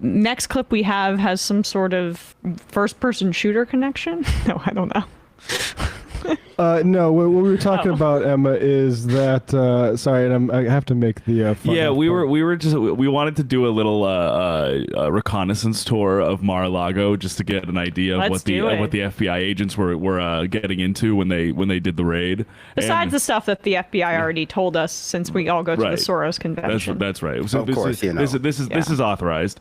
next clip we have has some sort of first-person shooter connection. No, I don't know. No, what we were talking about, Emma, is that sorry, and I have to make the yeah. We wanted to do a little reconnaissance tour of Mar-A-Lago just to get an idea of what the FBI agents were getting into when they did the raid. Besides the stuff that the FBI already told us, since we all go to the Soros convention. That's right. So of course, this is authorized.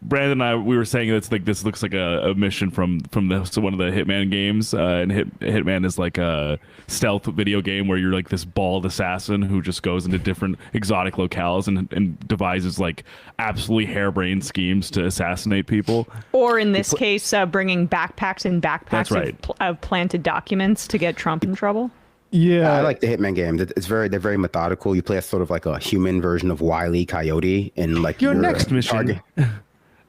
Brandon and I, we were saying it's like this looks like a mission from one of the Hitman games, and Hitman is like a stealth video game where you're like this bald assassin who just goes into different exotic locales and devises like absolutely harebrained schemes to assassinate people. Or in this case, bringing backpacks and backpacks of planted documents to get Trump in trouble. Yeah, I like the Hitman game. They're very methodical. You play as sort of like a human version of Wile E. Coyote, and like your next mission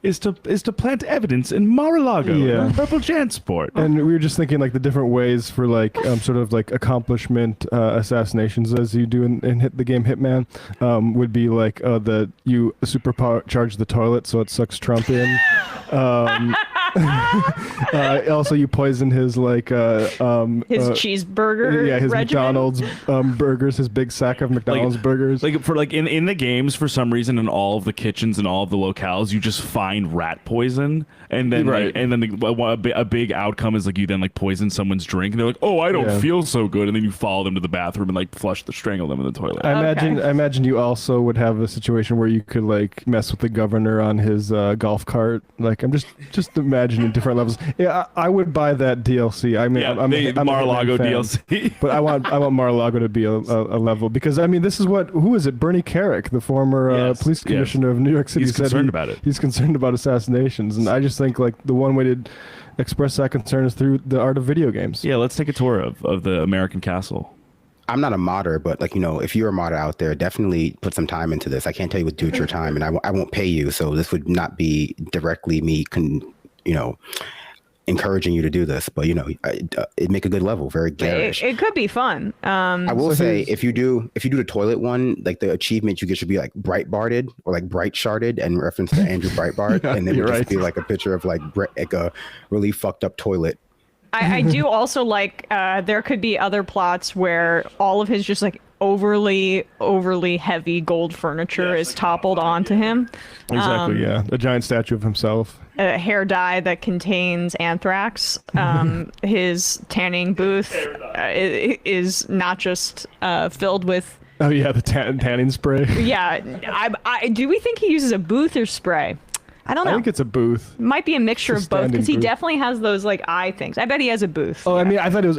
is to plant evidence in Mar-A-Lago, Purple Jansport. And we were just thinking like the different ways for like sort of like accomplishment assassinations as you do in the game Hitman would be like you supercharge the toilet so it sucks Trump in. Also, you poison his like his cheeseburger. Yeah, his regimen. McDonald's burgers, his big sack of McDonald's burgers. Like for like in the games, for some reason, in all of the kitchens and all of the locales, you just find rat poison, and then a big outcome is like you then like poison someone's drink, and they're like, oh, I don't feel so good, and then you follow them to the bathroom and like strangle them in the toilet. I imagine you also would have a situation where you could like mess with the governor on his golf cart. Like I'm just imagining different levels. Yeah, I would buy that DLC. I mean, I'm Mar-A-Lago DLC. But I want Mar-A-Lago to be a level, because I mean, this is who is it? Bernie Kerik, the former police commissioner of New York City, he's concerned about it. He's concerned about assassinations, and I just think like the one way to express that concern is through the art of video games. Yeah, let's take a tour of the American castle. I'm not a modder, but like, if you're a modder out there, definitely put some time into this. I can't tell you what to do with your time, and I won't pay you, so this would not be directly me encouraging you to do this, but it'd make a good level, very garish. It could be fun. I will say, if you do the toilet one, like the achievement you get should be like Breitbarted or like Bright Sharded, and reference to Andrew Breitbart, and then it would just be like a picture of like a really fucked up toilet. I do also like there could be other plots where all of his just like overly heavy gold furniture is toppled onto him. Exactly. A giant statue of himself. A hair dye that contains anthrax. His tanning booth is not just filled with. Oh yeah, the tanning spray. Yeah, do we think he uses a booth or spray? I don't know. I think it's a booth. Might be a mixture of both, because he definitely has those like eye things. I bet he has a booth. Oh, yeah. I mean, I thought it was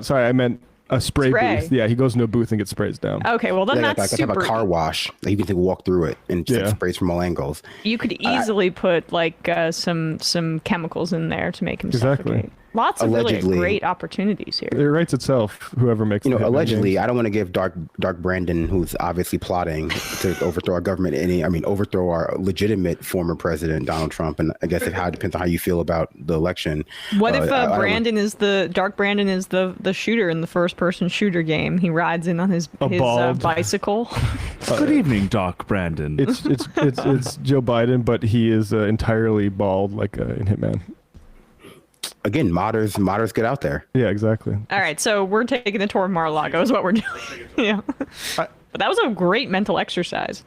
I meant a spray booth. Yeah, he goes into a booth and gets sprays down. Okay, well then that's super. Like have a car wash. Like you can walk through it and just sprays from all angles. You could easily put like some chemicals in there to make him suffocate. Lots of really great opportunities here. It writes itself, whoever makes allegedly, I don't want to give Dark Brandon, who's obviously plotting to overthrow our government, overthrow our legitimate former president, Donald Trump. And I guess it depends on how you feel about the election. What if Dark Brandon is the shooter in the first-person shooter game? He rides in on his bicycle. Good evening, Dark Brandon. It's Joe Biden, but he is entirely bald, like in Hitman. Again, modders get out there. Yeah, exactly. All right, so we're taking the tour of Mar-A-Lago is what we're doing. Yeah. But that was a great mental exercise.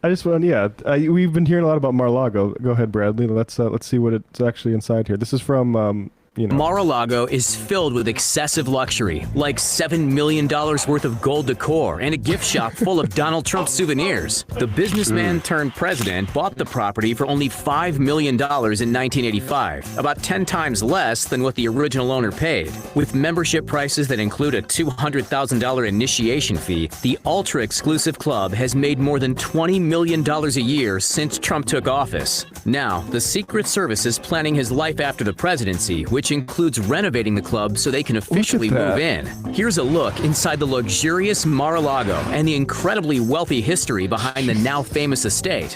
I just want, we've been hearing a lot about Mar-A-Lago. Go ahead, Bradley. Let's see what it's actually inside here. This is from Mar-A-Lago is filled with excessive luxury, like $7 million worth of gold decor and a gift shop full of Donald Trump souvenirs. The businessman turned president bought the property for only $5 million in 1985, about 10 times less than what the original owner paid. With membership prices that include a $200,000 initiation fee, the ultra-exclusive club has made more than $20 million a year since Trump took office. Now, the Secret Service is planning his life after the presidency, which includes renovating the club so they can officially move in. Here's a look inside the luxurious Mar-A-Lago and the incredibly wealthy history behind the now famous estate.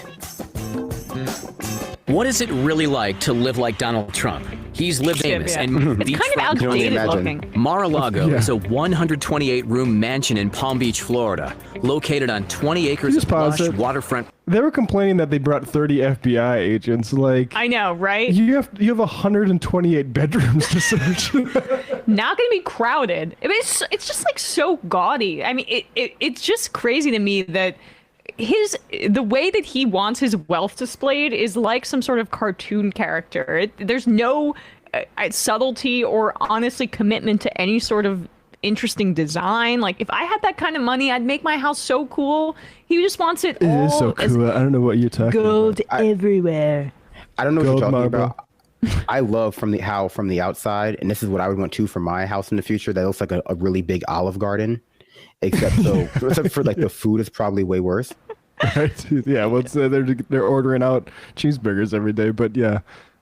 What is it really like to live like Donald Trump? He's lived famous and it's kind of outdated looking. Mar-A-Lago is a 128-room mansion in Palm Beach, Florida, located on 20 acres of lush waterfront. They were complaining that they brought 30 FBI agents. Like, I know, right? you have 128 bedrooms to search. Not going to be crowded. I mean, it's just like so gaudy. I mean, it's just crazy to me that the way that he wants his wealth displayed is like some sort of cartoon character. There's no subtlety or honestly commitment to any sort of interesting design. Like, if I had that kind of money, I'd make my house so cool. He just wants it all. It is so cool. I don't know what you're talking gold about. everywhere. I don't know what Gold you're talking marble. about. I love from the outside, and this is what I would want too for my house in the future. That looks like a really big Olive Garden, except for like the food is probably way worse. Right? Yeah. Well, they're ordering out cheeseburgers every day. But yeah,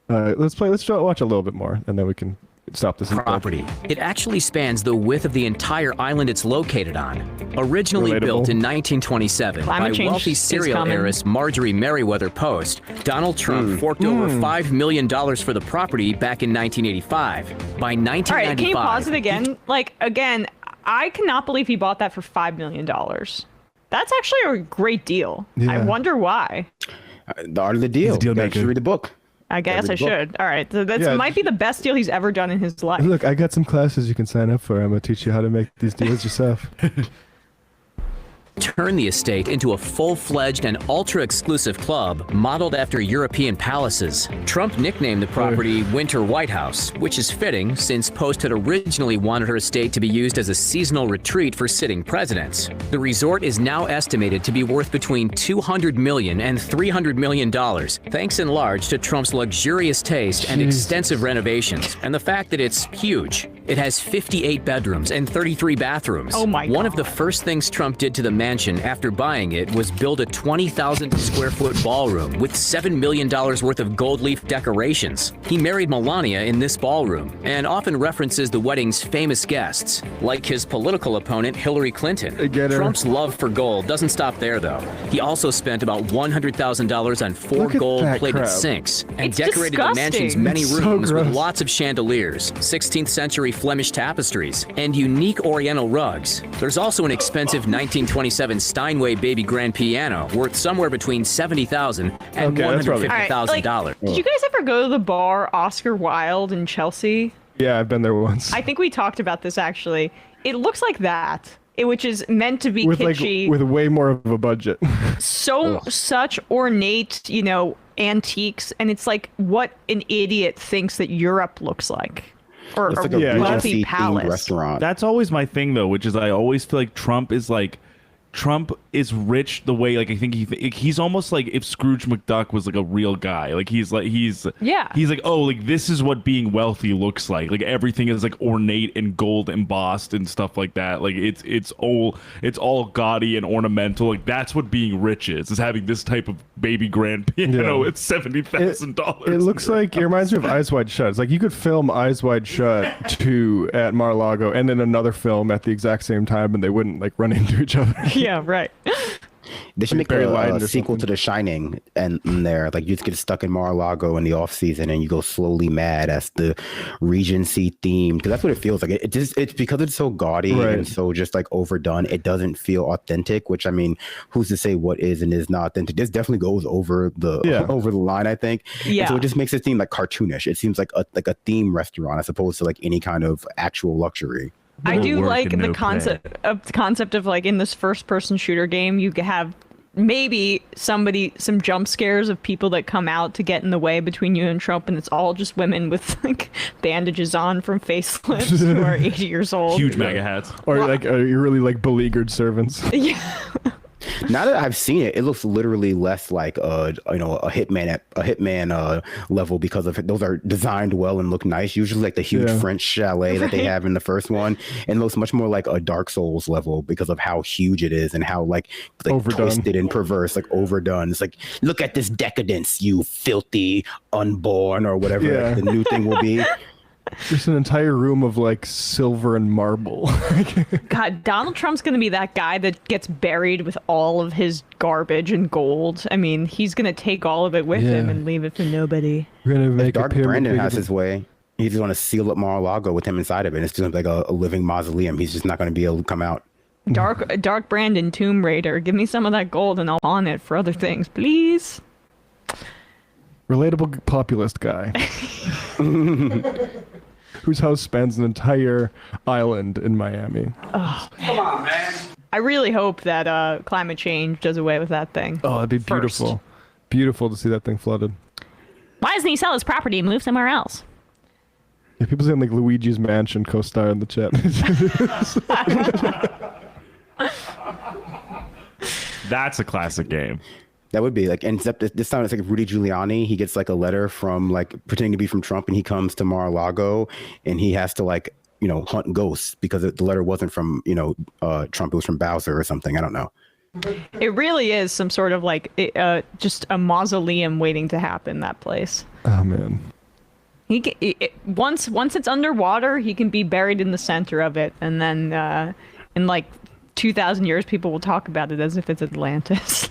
let's watch a little bit more, and then we can stop this. Property. It actually spans the width of the entire island it's located on. Originally Relatable. built in 1927 Climate by change wealthy is serial coming. heiress Marjorie Merriweather Post, Donald Trump forked over $5 million for the property back in 1985. By 1995, All right, can you pause it again? Like, again, I cannot believe he bought that for $5 million. That's actually a great deal. I Yeah. wonder why. The art of the deal. He's a deal You gotta maker. read the book. I guess I Every book. should. All right, so that Yeah. might be the best deal he's ever done in his life. Look, I got some classes you can sign up for. I'm gonna teach you how to make these deals yourself. turned the estate into a full-fledged and ultra-exclusive club modeled after European palaces. Trump nicknamed the property Winter White House, which is fitting since Post had originally wanted her estate to be used as a seasonal retreat for sitting presidents. The resort is now estimated to be worth between $200 million and $300 million, thanks in large to Trump's luxurious taste and extensive renovations, and the fact that it's huge. It has 58 bedrooms and 33 bathrooms. Oh my One of God. the first things Trump did to the mansion after buying it was build a 20,000 square foot ballroom with $7 million worth of gold leaf decorations. He married Melania in this ballroom and often references the wedding's famous guests, like his political opponent Hillary Clinton. Get her. Trump's love for gold doesn't stop there, though. He also spent about $100,000 on 4 Look at that gold-plated crap. sinks and It's decorated the mansion's disgusting. many It's so rooms with gross. lots of chandeliers, 16th century Flemish tapestries, and unique Oriental rugs. There's also an expensive 1927 Steinway baby grand piano worth somewhere between $70,000 and Okay, that's probably- $150,000. Did you guys ever go to the bar Oscar Wilde in Chelsea? Yeah, I've been there once. I think we talked about this actually. It looks like that. Which is meant to be with kitschy. with way more of a budget. Such ornate, antiques, and it's like what an idiot thinks that Europe looks like. Or It's a like a Yeah, wealthy Regency themed palace. restaurant. That's always my thing, though, which is I always feel like Trump is rich the way, like, I think he's almost like if Scrooge McDuck was like a real guy. Like he's like oh, like this is what being wealthy looks like. Like everything is like ornate and gold embossed and stuff like that. Like it's all gaudy and ornamental. Like that's what being rich is having this type of baby grand piano Yeah. at $70,000. It looks like it reminds me of Eyes Wide Shut. It's like you could film Eyes Wide Shut 2 at Mar-A-Lago and then another film at the exact same time, and they wouldn't like run into each other. Yeah, right. They should Like make Barry Lyndon a or sequel something. to The Shining, and in there, like you just get stuck in Mar-a-Lago in the off season, and you go slowly mad as the Regency theme, because that's what it feels like. It's because it's so gaudy Right. and so just like overdone. It doesn't feel authentic. Which I mean, who's to say what is and is not authentic? This definitely goes over the over the line, I think. And Yeah. so it just makes it seem like cartoonish. It seems like a theme restaurant as opposed to like any kind of actual luxury. I do work like and the no concept of like in this first person shooter game you have maybe some jump scares of people that come out to get in the way between you and Trump, and it's all just women with like bandages on from facelifts who are 80 years old. Huge MAGA hats. Or like you're really like beleaguered servants. Yeah. Now that I've seen it, it looks literally less like a hitman level, because of it. Those are designed well and look nice. Usually like the huge Yeah. French chalet that they have in the first one, and it looks much more like a Dark Souls level because of how huge it is and how like Overdone. twisted and perverse, like overdone. It's like, look at this decadence, you filthy unborn, or whatever Yeah. the new thing will be. There's an entire room of like silver and marble. God, Donald Trump's going to be that guy that gets buried with all of his garbage and gold. I mean, he's going to take all of it with him Yeah. and leave it for nobody. We're gonna make Dark a pyramid Brandon bigger has than- his way. He's going to seal up Mar-a-Lago with him inside of it. It's just like a living mausoleum. He's just not going to be able to come out. Dark Brandon Tomb Raider. Give me some of that gold and I'll pawn it for other things, please. Relatable populist guy. Whose house spans an entire island in Miami. Oh, come on, man. I really hope that climate change does away with that thing. Oh, that'd be beautiful. First. Beautiful to see that thing flooded. Why doesn't he sell his property and move somewhere else? Yeah, people saying like Luigi's Mansion co-star in the chat. That's a classic game. That would be like, and except this time it's like Rudy Giuliani. He gets like a letter from like pretending to be from Trump, and he comes to Mar-a-Lago, and he has to like hunt ghosts because the letter wasn't from Trump. It was from Bowser or something. I don't know. It really is some sort of like just a mausoleum waiting to happen. That place. Oh man. Once it's underwater, he can be buried in the center of it, and then in like 2,000 years, people will talk about it as if it's Atlantis.